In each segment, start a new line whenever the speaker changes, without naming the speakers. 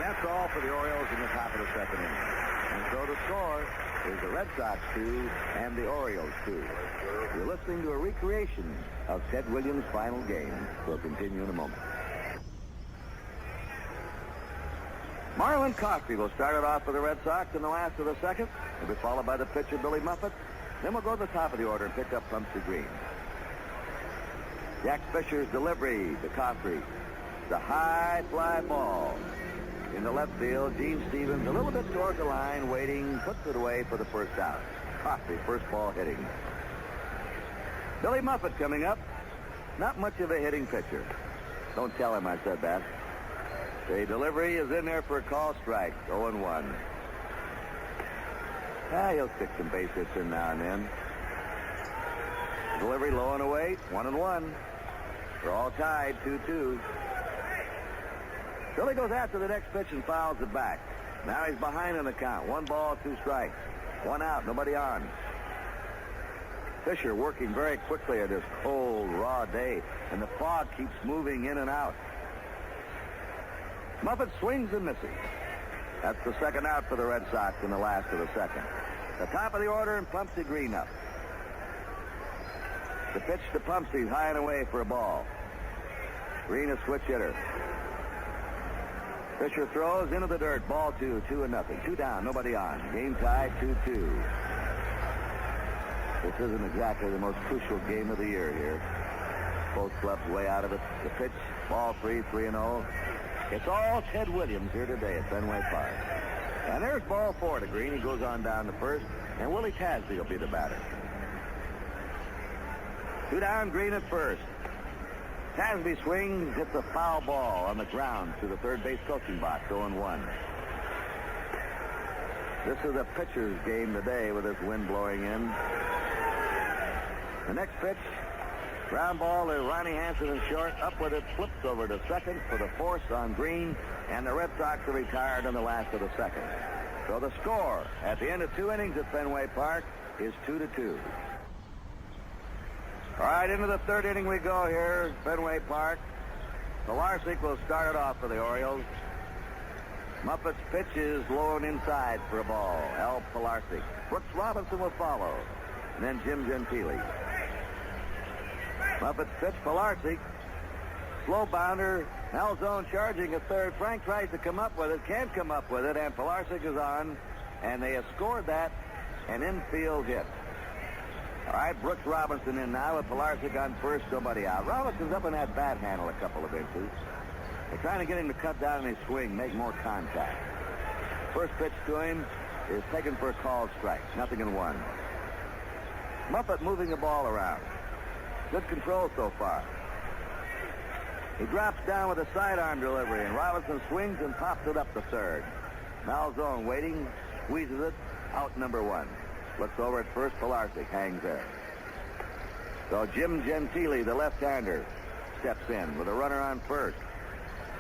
that's all for the Orioles in the top of the second inning. And so the score is the Red Sox 2 and the Orioles 2. You're listening to a recreation of Ted Williams' final game. We'll continue in a moment. Marlon Coffey will start it off for the Red Sox in the last of the second. He'll be followed by the pitcher, Billy Muffet. Then we'll go to the top of the order and pick up Pumpsy Green. Jack Fisher's delivery to Coffey. The high fly ball. In the left field, Gene Stevens a little bit toward the line, waiting, puts it away for the first out. Coffey, first ball hitting. Billy Muffet coming up. Not much of a hitting pitcher. Don't tell him I said that. The delivery is in there for a call strike. 0-1. He'll stick some base hits in now and then. Delivery low and away. 1-1. They're all tied. 2-2. Billy goes after the next pitch and fouls it back. Now he's behind in the count. 1 ball, 2 strikes. 1 out. Nobody on. Fisher working very quickly at this cold, raw day, and the fog keeps moving in and out. Muffet swings and misses. That's the second out for the Red Sox in the last of the second. The top of the order and Pumpsy Green up. The pitch to Pumpsy, high and away for a ball. Green a switch hitter. Fisher throws into the dirt. Ball 2, 2-0. 2 down, nobody on. Game tied, 2-2. This isn't exactly the most crucial game of the year here. Both clubs way out of it. The pitch, ball 3, 3-0. It's all Ted Williams here today at Fenway Park. And there's ball 4 to Green. He goes on down to first, and Willie Tasby will be the batter. 2 down, Green at first. Tasby swings, hits a foul ball on the ground to the third base coaching box, 0-1. This is a pitcher's game today with this wind blowing in. The next pitch, ground ball to Ronnie Hansen in short. Up with it, flips over to second for the force on Green, and the Red Sox are retired in the last of the second. So the score at the end of 2 innings at Fenway Park is 2-2. All right, into the third inning we go here, Fenway Park. Pilarczyk will start it off for the Orioles. Muffet's pitch is low and inside for a ball. Al Pilarczyk. Brooks Robinson will follow. And then Jim Gentile. Muffet's pitch, Pilarczyk. Slow bounder. Alzone charging at third. Frank tries to come up with it. Can't come up with it. And Pilarczyk is on. And they have scored that. An infield hit. All right, Brooks Robinson in now with Pilarczyk on first, nobody out. Robinson's up in that bat handle a couple of inches. They're trying to get him to cut down in his swing, make more contact. First pitch to him is taken for a called strike. 0-1. Muffet moving the ball around. Good control so far. He drops down with a sidearm delivery, and Robinson swings and pops it up the third. Malzone waiting, squeezes it, out number 1. Looks over at first. Pilarczyk hangs there. So Jim Gentile, the left-hander, steps in with a runner on first.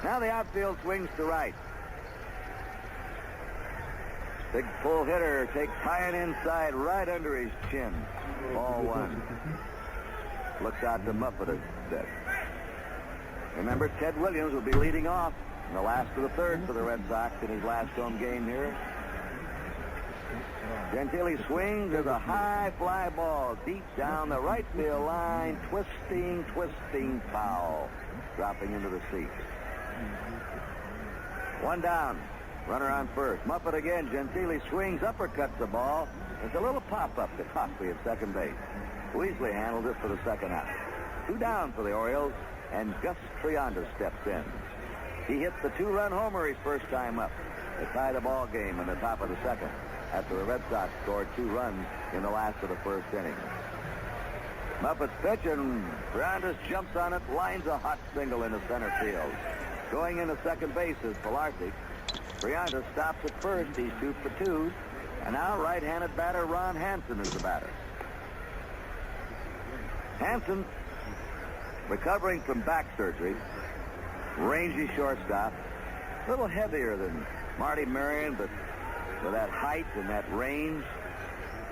Now the outfield swings to right. Big full hitter takes high and inside right under his chin. Ball 1. Looks out to Muffet as dead. Remember, Ted Williams will be leading off in the last of the third for the Red Sox in his last home game here. Gentile swings as a high fly ball deep down the right field line. Twisting foul. Dropping into the seat. 1 down. Runner on first. Muffet again. Gentile swings, uppercuts the ball. It's a little pop-up to Coffey at second base. Weasley handles it for the second out. 2 down for the Orioles, and Gus Trianda steps in. He hits the 2-run homer his first time up to tie the ball game in the top of the second, after the Red Sox scored 2 runs in the last of the first inning. Muffet's pitch, and Trianda jumps on it, lines a hot single into center field. Going into second base is Pilarczyk. Trianda stops at first. He's 2 for 2. And now right-handed batter Ron Hansen is the batter. Hansen, recovering from back surgery, rangy shortstop, a little heavier than Marty Marion, but with that height and that range,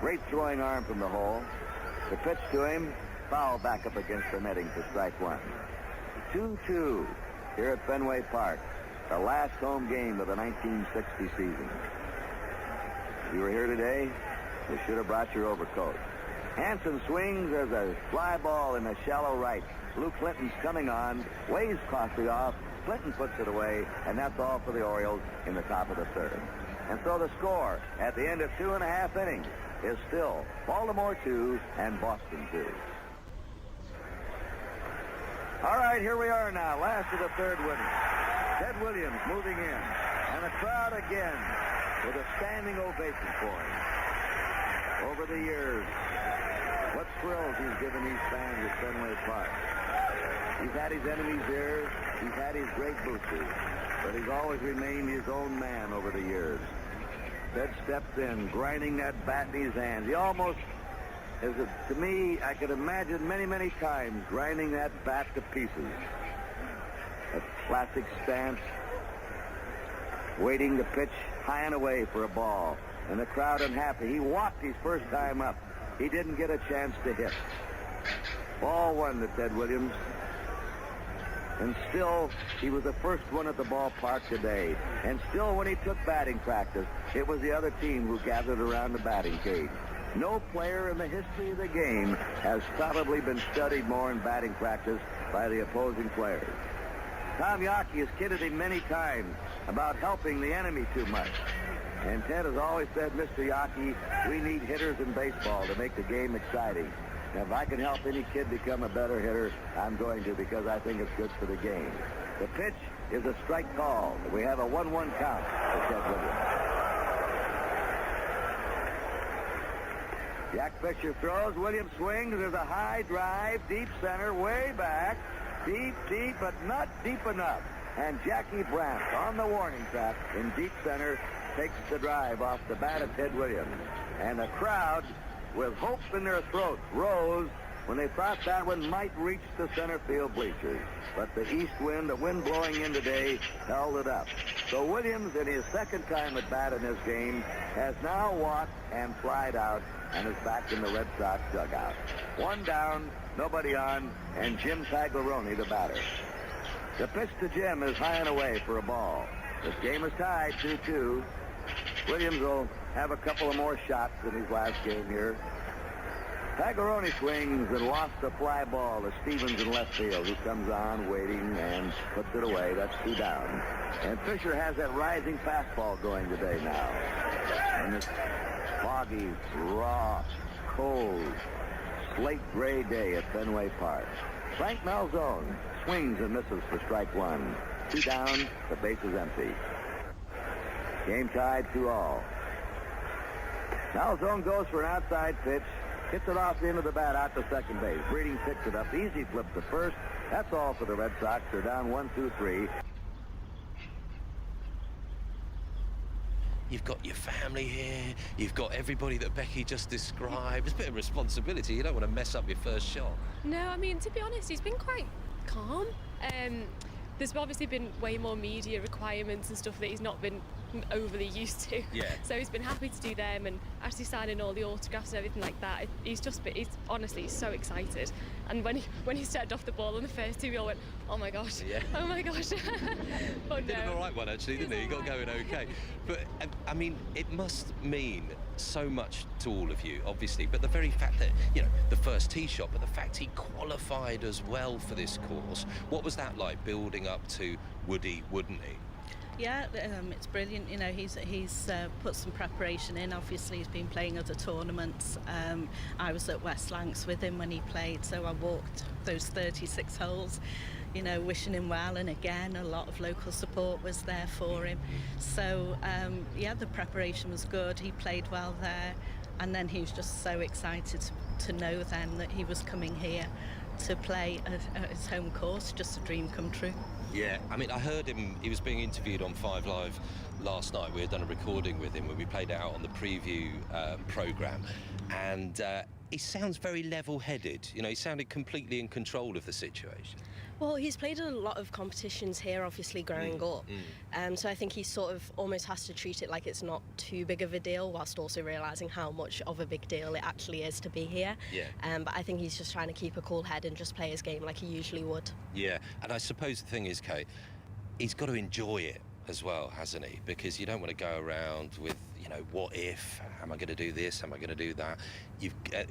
great throwing arm from the hole. The pitch to him, foul back up against the netting for strike 1. 2-2 here at Fenway Park. the last home game of the 1960 season. If you were here today, you should have brought your overcoat. Hanson swings as a fly ball in a shallow right. Lou Clinton's coming on, waves Crosby off. Clinton puts it away, and that's all for the Orioles in the top of the third. And so the score at the end of 2.5 innings is still Baltimore 2 and Boston 2. All right, here we are now, last of the third inning. Ted Williams moving in, and the crowd again with a standing ovation for him. Over the years, what thrills he's given these fans at Fenway Park. He's had his enemies here, he's had his great boosters, but he's always remained his own man over the years. Ted steps in, grinding that bat in his hands. He almost, to me, I could imagine many, many times grinding that bat to pieces. A classic stance, waiting to pitch high and away for a ball. And the crowd unhappy. He walked his first time up. He didn't get a chance to hit. Ball one to Ted Williams. And still, he was the first one at the ballpark today. And still, when he took batting practice, it was the other team who gathered around the batting cage. No player in the history of the game has probably been studied more in batting practice by the opposing players. Tom Yawkey has kidded him many times about helping the enemy too much. And Ted has always said, Mr. Yawkey, we need hitters in baseball to make the game exciting. Now, if I can help any kid become a better hitter, I'm going to, because I think it's good for the game. The pitch is a strike call. We have a 1-1 count for Ted Williams. Jack Fisher throws. Williams swings. There's a high drive, deep center, way back. Deep, deep, but not deep enough. And Jackie Brandt on the warning track in deep center takes the drive off the bat of Ted Williams. And the crowd, with hope in their throats, rose when they thought that one might reach the center field bleachers. But the east wind, the wind blowing in today, held it up. So Williams, in his second time at bat in this game, has now walked and flied out and is back in the Red Sox dugout. One down, nobody on, and Jim Tagliarone, the batter. The pitch to Jim is high and away for a ball. This game is tied 2-2. Williams will have a couple of more shots in his last game here. Tagliarone swings and lost the fly ball to Stevens in left field, who comes on waiting and puts it away. That's 2 down. And Fisher has that rising fastball going today now. And this foggy, raw, cold, slate gray day at Fenway Park. Frank Malzone swings and misses for strike 1. 2 down, the base is empty. Game tied 2-all. Malzone goes for an outside pitch, hits it off the end of the bat out to second base. Breeding picks it up, easy flip to first. That's all for the Red Sox. They're down 1-2-3.
You've got your family here. You've got everybody that Becky just described. It's a bit of responsibility. You don't want to mess up your first shot.
No, I mean, to be honest, he's been quite calm. There's obviously been way more media requirements and stuff that he's not been overly used to.
Yeah.
So he's been happy to do them and actually signing all the autographs and everything like that. He's honestly so excited. And when he stepped off the ball on the first two, we all went, oh my gosh,
yeah.
Oh my gosh. Oh,
he did an all right one, actually, didn't he? He got going okay. But, I mean, it must mean so much to all of you, obviously, but the very fact that, you know, the first tee shot, but the fact he qualified as well for this course, what was that like, building up to Woody, wouldn't he?
Yeah, it's brilliant. You know, he's put some preparation in. Obviously, he's been playing other tournaments. I was at West Lancs with him when he played, so I walked those 36 holes, you know, wishing him well. And again, a lot of local support was there for him. So, yeah, the preparation was good. He played well there. And then he was just so excited to know then that he was coming here to play at his home course. Just a dream come true.
Yeah, I mean, I heard him, he was being interviewed on 5 Live last night. We had done a recording with him when we played it out on the preview programme. And he sounds very level-headed. You know, he sounded completely in control of the situation.
Well, he's played in a lot of competitions here, obviously, growing up. So I think he sort of almost has to treat it like it's not too big of a deal, whilst also realising how much of a big deal it actually is to be here.
Yeah.
But I think he's just trying to keep a cool head and just play his game like he usually would.
Yeah, and I suppose the thing is, Kate, he's got to enjoy it as well, hasn't he? Because you don't want to go around with, what if, am I going to do this, am I going to do that?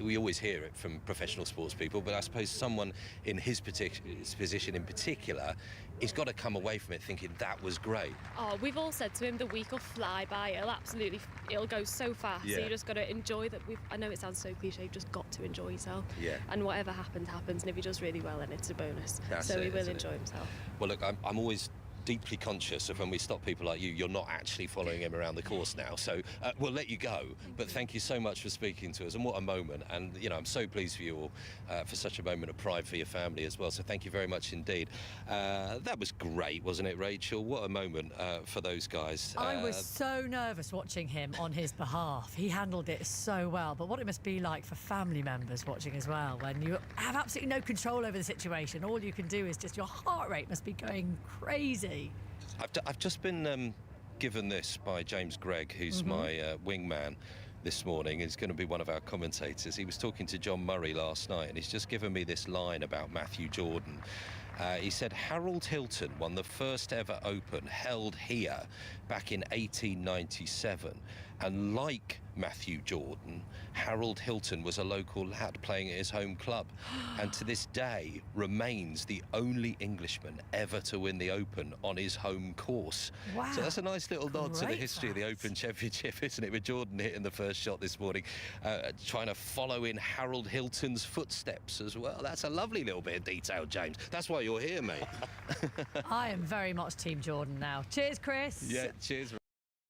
We always hear it from professional sports people, but I suppose someone in his position in particular, he's got to come away from it thinking that was great.
Oh, we've all said to him the week will fly by. It'll go so fast.
Yeah.
So you just got to enjoy that. I know it sounds so cliche, you've just got to enjoy yourself.
Yeah.
And whatever happens, happens. And if he does really well, then it's a bonus.
That's
so
it,
he will
isn't it?
enjoy himself.
Well, look, I'm always deeply conscious of when we stop people like you're not actually following him around the course now, so we'll let you go, but thank you so much for speaking to us, and what a moment. And I'm so pleased for you all, for such a moment of pride for your family as well, so thank you very much indeed. That was great, wasn't it, Rachel? What a moment for those guys.
I was so nervous watching him on his behalf. He handled it so well, but what it must be like for family members watching as well, when you have absolutely no control over the situation. All you can do is just, your heart rate must be going crazy.
I've just been given this by James Gregg, who's my wingman this morning. He's going to be one of our commentators. He was talking to John Murray last night, and he's just given me this line about Matthew Jordan. He said Harold Hilton won the first ever Open held here back in 1897, and like Matthew Jordan, Harold Hilton was a local lad playing at his home club, and to this day remains the only Englishman ever to win the Open on his home course.
Wow.
So that's a nice little nod to the
Great
history of the
fact.
Open Championship, isn't it? With Jordan hitting the first shot this morning, trying to follow in Harold Hilton's footsteps as well. That's a lovely little bit of detail, James. That's why you're here, mate.
I am very much Team Jordan now. Cheers, Chris.
Yeah, cheers,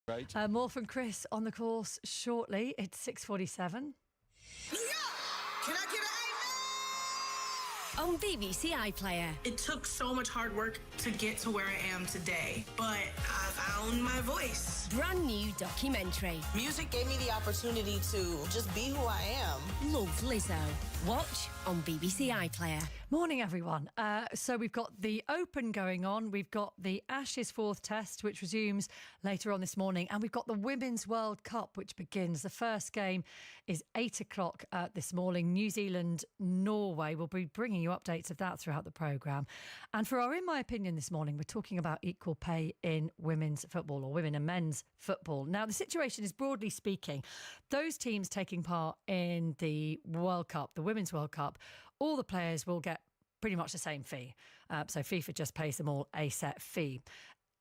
Rach.
More from Chris on the course shortly. It's 6:47.
Can I get
On BBC iPlayer.
It took so much hard work to get to where I am today, but I found my voice.
Brand new documentary.
Music gave me the opportunity to just be who I am.
Love Lizzo. Watch on BBC iPlayer.
Morning, everyone. So we've got the Open going on. We've got the Ashes fourth test, which resumes later on this morning. And we've got the Women's World Cup, which begins. The first game is 8 o'clock this morning. New Zealand, Norway. We'll be bringing you updates of that throughout the programme. And for our In My Opinion this morning, we're talking about equal pay in women's football, or women and men's football. Now, the situation is, broadly speaking, those teams taking part in the World Cup, the Women's World Cup, all the players will get pretty much the same fee. So FIFA just pays them all a set fee.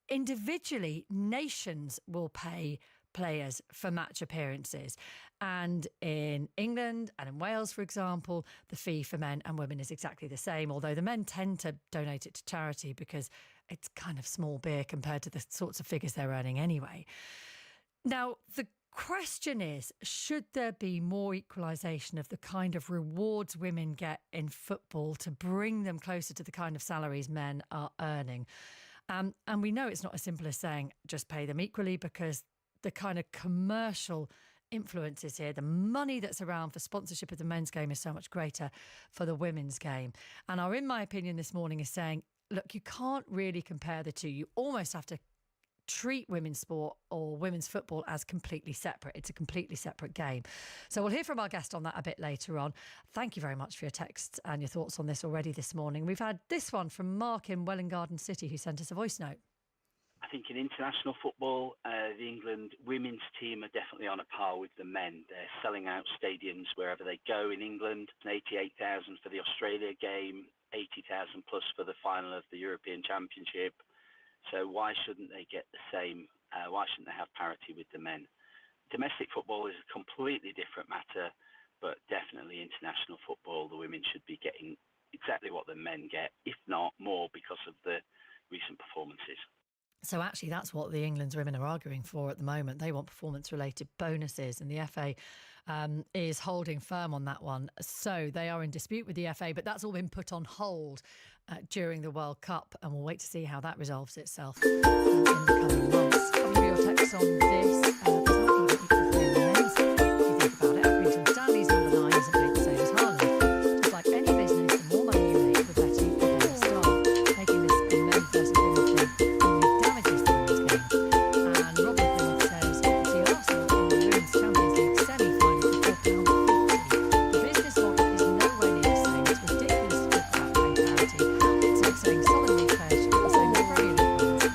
Individually, nations will pay players for match appearances. And in England and in Wales, for example, the fee for men and women is exactly the same, although the men tend to donate it to charity because it's kind of small beer compared to the sorts of figures they're earning anyway. Now, the question is, should there be more equalisation of the kind of rewards women get in football to bring them closer to the kind of salaries men are earning? And we know it's not as simple as saying just pay them equally, because the kind of commercial influences here, the money that's around for sponsorship of the men's game is so much greater for the women's game. And our In My Opinion this morning is saying, look, you can't really compare the two. You almost have to treat women's sport or women's football as completely separate. It's a completely separate game. So we'll hear from our guest on that a bit later on. Thank you very much for your texts and your thoughts on this already this morning. We've had this one from Mark in Welwyn Garden City, who sent us a voice note.
I think in international football, the England women's team are definitely on a par with the men. They're selling out stadiums wherever they go in England. 88,000 for the Australia game, 80,000 plus for the final of the European Championship. So why shouldn't they get the same? Why shouldn't they have parity with the men? Domestic football is a completely different matter, but definitely international football, the women should be getting exactly what the men get, if not more, because of the recent performances.
So actually, that's what the England's women are arguing for at the moment. They want performance-related bonuses, and the FA is holding firm on that one. So they are in dispute with the FA, but that's all been put on hold during the World Cup, and we'll wait to see how that resolves itself in the coming months. Couple of your texts on this. There's not even equal pay in the men's. If you think about it, Accrington Stanley's number 9 isn't paid the same as Haaland. Just like any business, the more money you make, the better you pay the staff. Making this a men's versus women's thing only damages the women's game. And Robert Plymouth says, see Arsenal in the Women's Champions League semi-final for £4.50. The business model is nowhere near the same. It's ridiculous to talk about pay parity. It's like saying Solid League players should get the same as Premier League ones.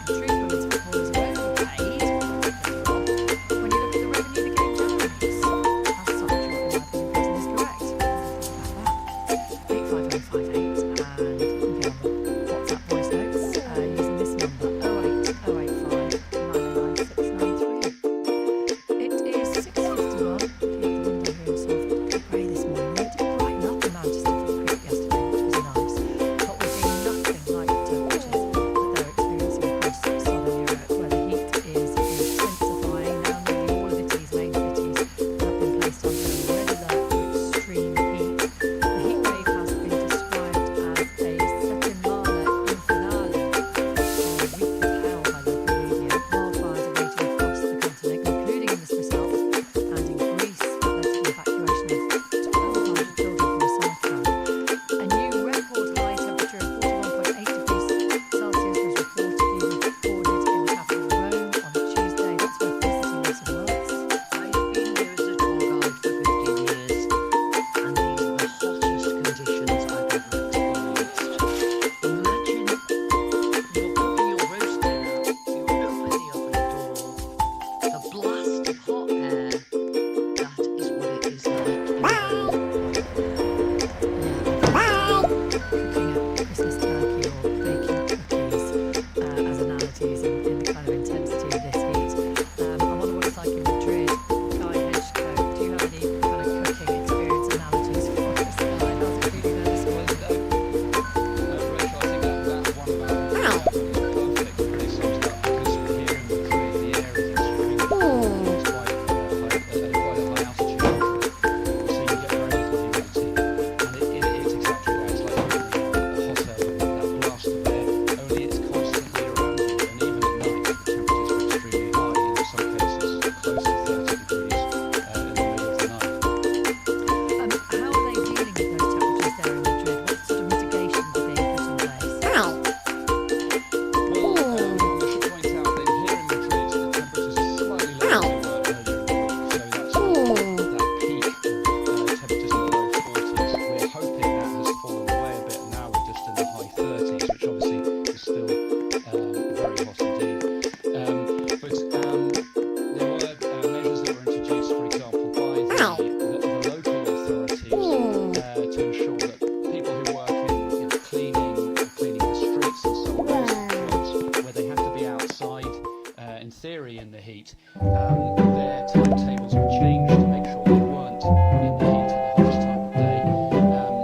the heat. Their timetables were changed to make sure they weren't in the heat at the hottest time of day.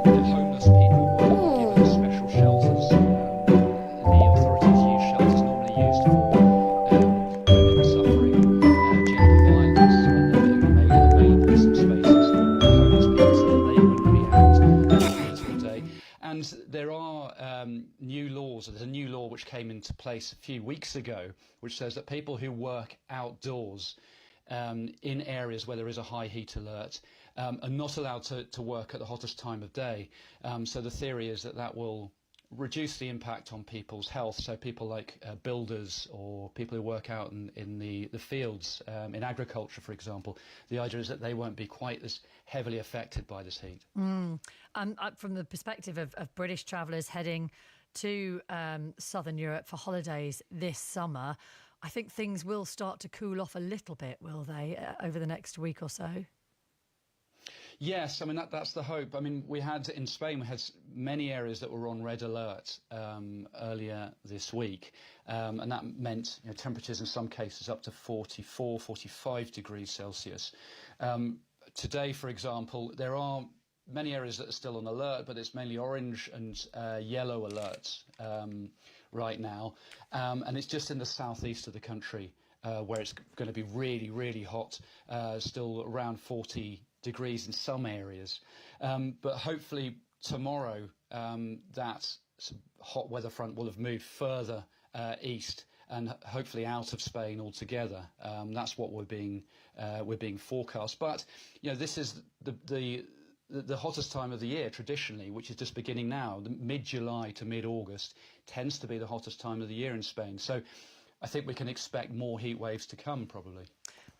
The homeless people were given special shelters. The authorities use shelters normally used for women suffering gender violence, and then they made available some spaces for homeless people so that they wouldn't be out at the hottest of the day. And there are new laws. There's a new law which came into place a few weeks ago, which says that people who work outdoors in areas where there is a high heat alert are not allowed to work at the hottest time of day. So the theory is that that will reduce the impact on people's health. So people like builders or people who work out in the fields, in agriculture, for example, the idea is that they won't be quite as heavily affected by this heat.
From the perspective of British travellers heading to Southern Europe for holidays this summer, I think things will start to cool off a little bit, will they, over the next week or so?
Yes, I mean, that's the hope. I mean, in Spain, we had many areas that were on red alert earlier this week, and that meant temperatures in some cases up to 44, 45 degrees Celsius. Today, for example, there are many areas that are still on alert, but it's mainly orange and yellow alerts right now, and it's just in the southeast of the country where it's going to be really, really hot, still around 40 degrees in some areas, but hopefully tomorrow that hot weather front will have moved further east and hopefully out of Spain altogether. That's what we're being forecast. But this is the hottest time of the year traditionally, which is just beginning now. The mid-July to mid-August tends to be the hottest time of the year in Spain. So I think we can expect more heat waves to come probably.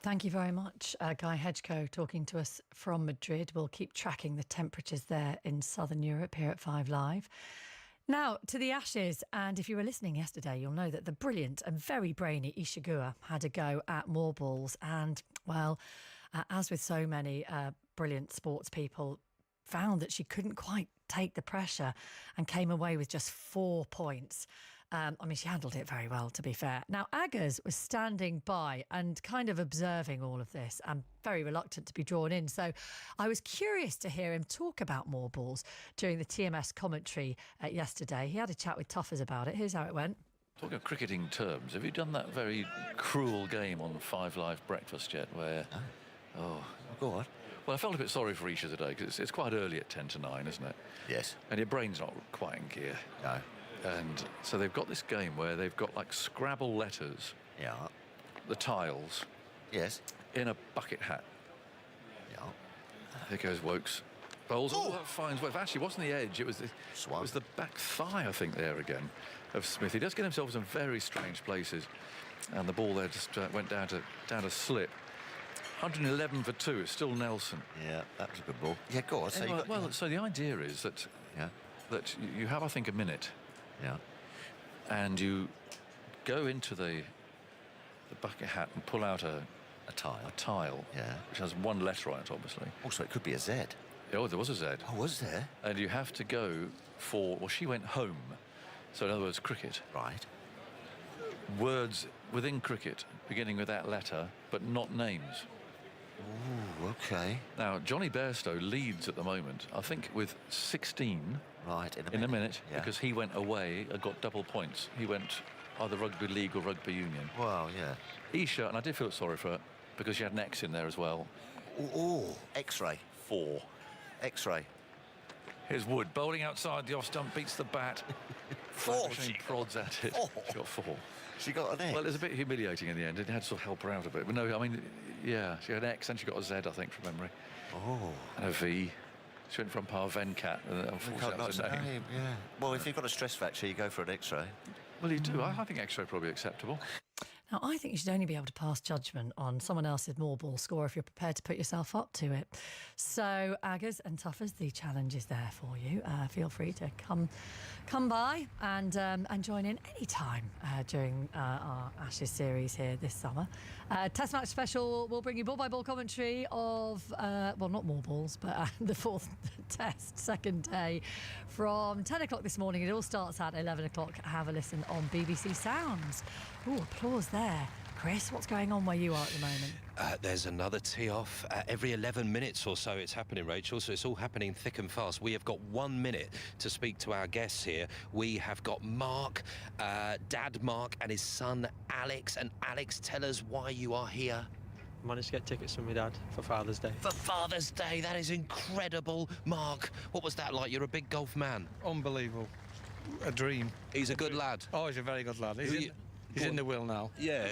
Thank you very much, Guy Hedgecoe, talking to us from Madrid. We'll keep tracking the temperatures there in Southern Europe here at 5 Live. Now, to the Ashes, and if you were listening yesterday, you'll know that the brilliant and very brainy Ishiguro had a go at more balls, and, well, as with so many brilliant sports people, found that she couldn't quite take the pressure and came away with just 4 points. I mean, she handled it very well, to be fair. Now, Aggers was standing by and kind of observing all of this and very reluctant to be drawn in. So I was curious to hear him talk about more balls during the TMS commentary yesterday. He had a chat with Tuffers about it. Here's how it went.
Talking of cricketing terms, have you done that very cruel game on 5 Live Breakfast yet where... Oh, go on. Well, I felt a bit sorry for Isha today because it's quite early at 10 to 9, isn't it? Yes. And your brain's not quite in gear. No. And so they've got this game where they've got like Scrabble letters. Yeah. The tiles. Yes. In a bucket hat. Yeah. There goes Wokes. Bowls. Oh, that finds. Well, actually, it wasn't the edge. It was the back thigh, I think, there again, of Smith. He does get himself in some very strange places, and the ball there just went down to slip. 111 for 2. It's still Nelson. Yeah, that was a good ball. Yeah, go on. So so the idea is that that you have, I think, a minute. Yeah. And you go into the bucket hat and pull out a tile. Yeah. Which has one letter on it, obviously. Also, it could be a Z. Oh, there was a Z. Oh, was there? And you have to go for... Well, she went home. So, in other words, cricket. Right. Words within cricket beginning with that letter, but not names. Ooh, OK. Now, Johnny Bairstow leads at the moment, I think, with 16... Right, in a minute, because he went away and got double points. He went either rugby league or rugby union. Wow, yeah. Isha, and I did feel sorry for her because she had an X in there as well. Oh, X-ray. 4. X-ray. Here's Wood bowling outside the off stump, beats the bat. 4. She prods at it. 4. She got 4. She got an X. Well, it was a bit humiliating in the end. It had to sort of help her out a bit. But no, I mean, yeah, she had an X and she got a Z, I think, from memory. Oh. And a V. She went from Venkat, and unfortunately that was a name. Yeah. Well, if you've got a stress fracture, you go for an X-ray. Well, you do. I think X-ray probably acceptable.
Now, I think you should only be able to pass judgment on someone else's more ball score if you're prepared to put yourself up to it. So, Aggers and Tuffers, the challenge is there for you. Feel free to come by and join in any time during our Ashes series here this summer. Test match special will bring you ball-by-ball commentary of, well, not more balls, but the 4th test, second day, from 10 o'clock this morning. It all starts at 11 o'clock. Have a listen on BBC Sounds. Ooh, applause there. Chris, what's going on where you are at the moment?
There's another tee off every 11 minutes or so. It's happening, Rachel, so it's all happening thick and fast. We have got 1 minute to speak to our guests here. We have got Mark, Dad Mark and his son Alex. And Alex, tell us why you are here.
Managed to get tickets from my dad for Father's Day.
For Father's Day, that is incredible. Mark, what was that like? You're a big golf man.
Unbelievable. A dream.
He's a good lad.
Oh, he's a very good lad. He's in the will now.
Yeah,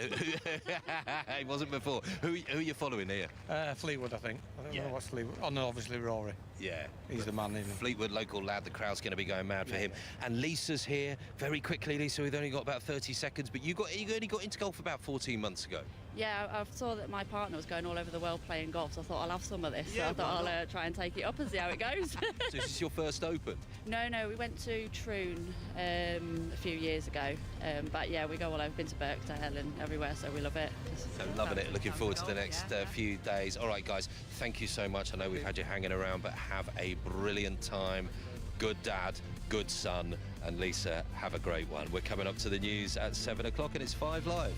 he wasn't before. Who are you following here?
Fleetwood, I think. I don't know what's Fleetwood. Oh, no, obviously Rory.
Yeah.
He's the man, isn't he?
Fleetwood, local lad. The crowd's going to be going mad for him. And Lisa's here. Very quickly, Lisa, we've only got about 30 seconds, but you only got into golf about 14 months ago.
Yeah, I saw that my partner was going all over the world playing golf, so I thought I'll have some of this.
Yeah,
so I thought I'll try and take it up and see how it goes.
So this is your first Open?
No, we went to Troon a few years ago. But yeah, we go all over, been to Birkdale and everywhere, so we love it.
So loving it, looking forward to the next few days. All right, guys, thank you so much. I know we've had you hanging around, but have a brilliant time. Good dad, good son, and Lisa, have a great one. We're coming up to the news at 7 o'clock and it's 5 Live.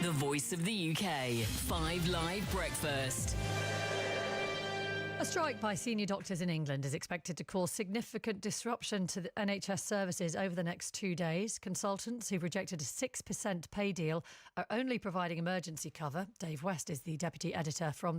The voice of the UK. 5 Live Breakfast.
A strike by senior doctors in England is expected to cause significant disruption to the NHS services over the next 2 days. Consultants who've rejected a 6% pay deal are only providing emergency cover. Dave West is the deputy editor from